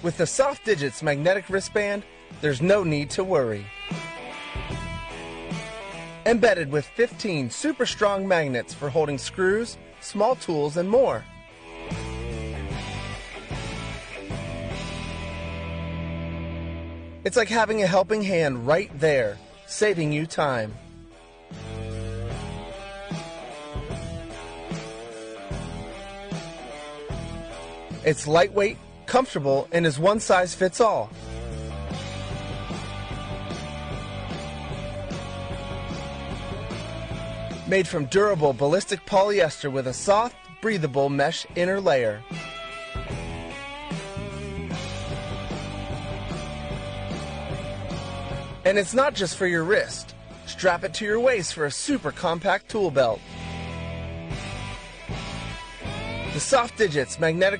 With the Soft Digits magnetic wristband, there's no need to worry. Embedded with 15 super strong magnets for holding screws, small tools, and more. It's like having a helping hand right there, saving you time. It's lightweight, comfortable, and is one size fits all. Made from durable ballistic polyester with a soft, breathable mesh inner layer. And it's not just for your wrist. Strap it to your waist for a super compact tool belt. The Soft Digits magnetic